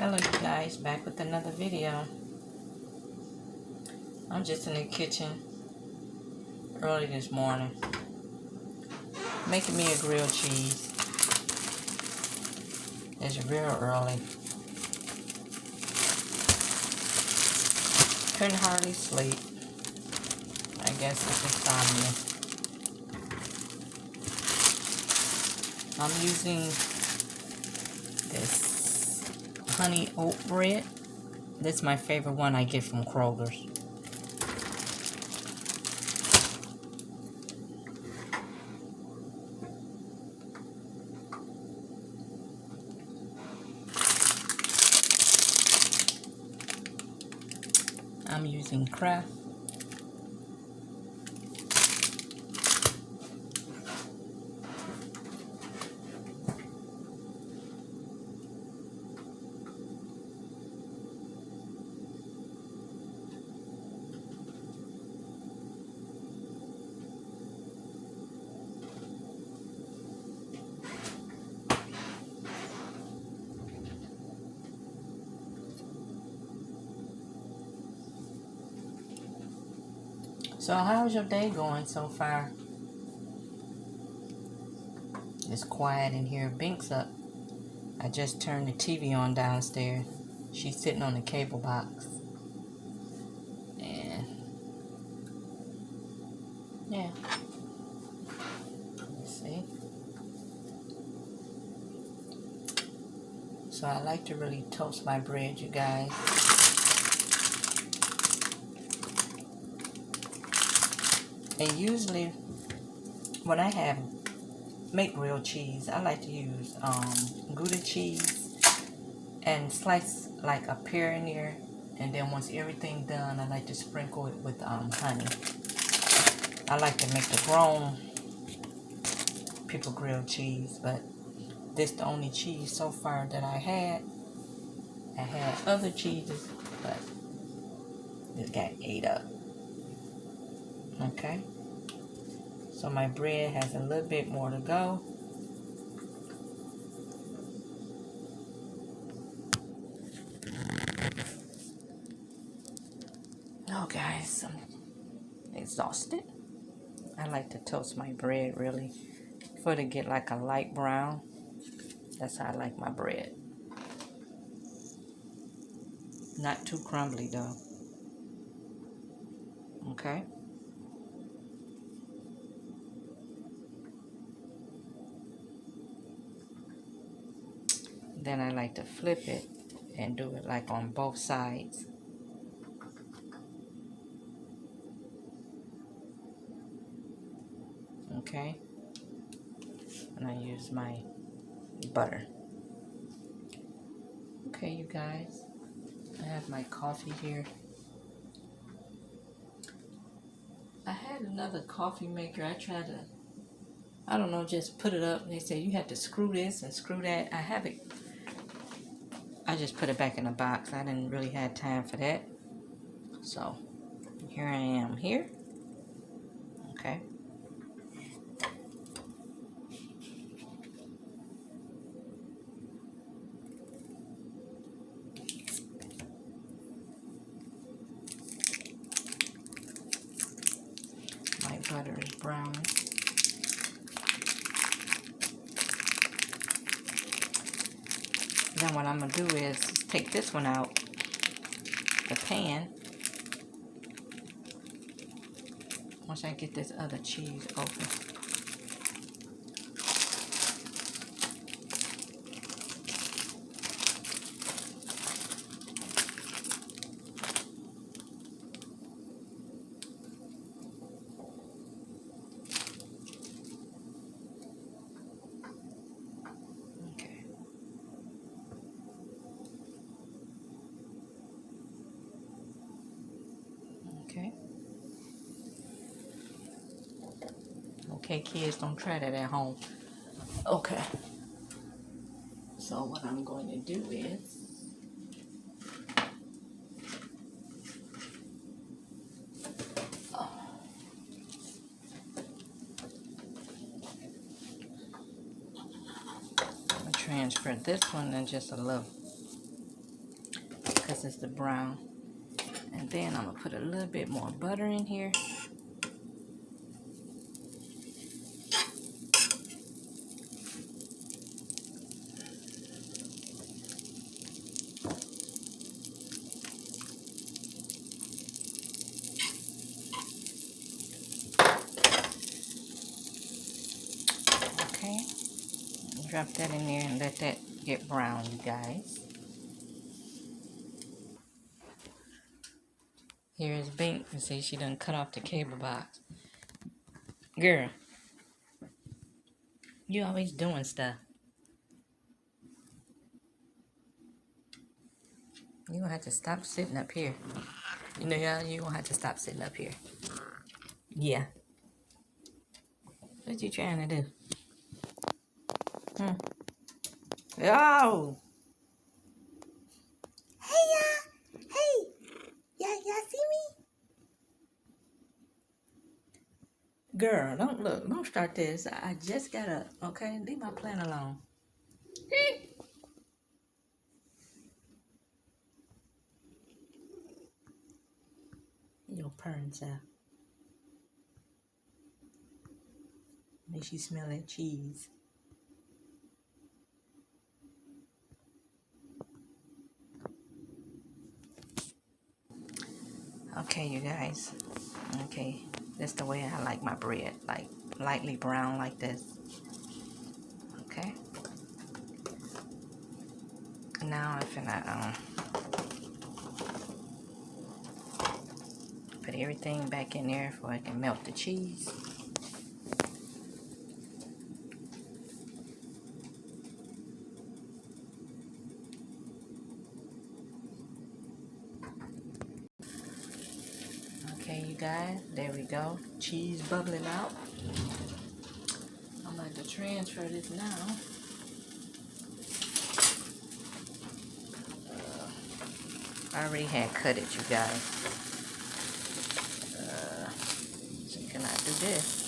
Hello you guys, back with another video. I'm just in the kitchen early this morning making me a grilled cheese. It's real early. Couldn't hardly sleep. I guess it's insomnia. I'm using this honey oat bread. This is my favorite one I get from Kroger's. I'm using Kraft. So how's your day going so far? It's quiet in here. Bink's up. I just turned the TV on downstairs. She's sitting on the cable box. And yeah. Let's see. So I like to really toast my bread, you guys. And usually when I make grilled cheese, I like to use Gouda cheese and slice like a pear in there, and then once everything done, I like to sprinkle it with honey. I like to make the grown people grilled cheese, but this is the only cheese so far that I had. I had other cheeses, but this got ate up. Okay, so my bread has a little bit more to go. Oh guys, I'm exhausted. I like to toast my bread really for it to get like a light brown. That's how I like my bread. Not too crumbly though. Okay. Then I like to flip it and do it like on both sides. Okay. And I use my butter. Okay, you guys. I have my coffee here. I had another coffee maker. I tried to, I don't know, just put it up. They said you had to screw this and screw that. I have it. I just put it back in the box. I didn't really have time for that. So, here I am here. Okay. My butter is brown. Then what I'm going to do is take this one out the pan. Once I get this other cheese open. Okay. Okay. Okay, kids, don't try that at home. Okay. So what I'm going to do is I'm going to transfer this one and just a little This is the brown. And then I'm going to put a little bit more butter in here. Okay. Drop that in there and let that get brown, you guys. Here is Bink. You see she done cut off the cable box. Girl, you always doing stuff. You gonna have to stop sitting up here. You know, y'all, you gonna have to stop sitting up here. Yeah. What you trying to do? Oh! Hey, y'all! Hey! Y'all see me? Girl, don't start this. I just got up, okay? Leave my plan alone. Your purring self. Makes you smell that cheese. Okay, you guys. Okay, that's the way I like my bread, like lightly brown like this. Okay. Now I'm finna put everything back in there so I can melt the cheese. Okay, you guys, there we go. Cheese bubbling out. I'm going to transfer this now. I already had cut it, you guys. So can I do this?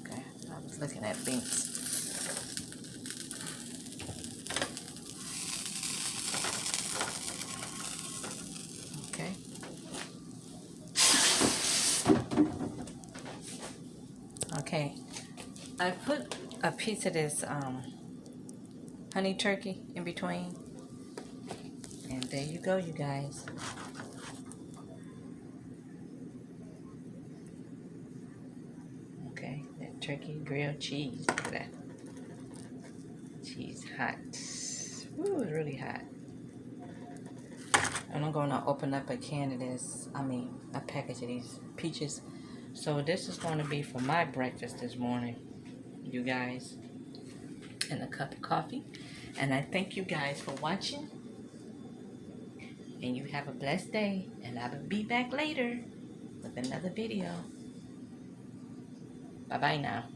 Okay, I was looking at Binks. Okay. Okay. I put a piece of this honey turkey in between. And there you go, you guys. Okay, that turkey grilled cheese. Look at that. Cheese hot. Ooh, it's really hot. And I'm going to open up a can of this, a package of these peaches. So this is going to be for my breakfast this morning, you guys. And a cup of coffee. And I thank you guys for watching. And you have a blessed day. And I will be back later with another video. Bye-bye now.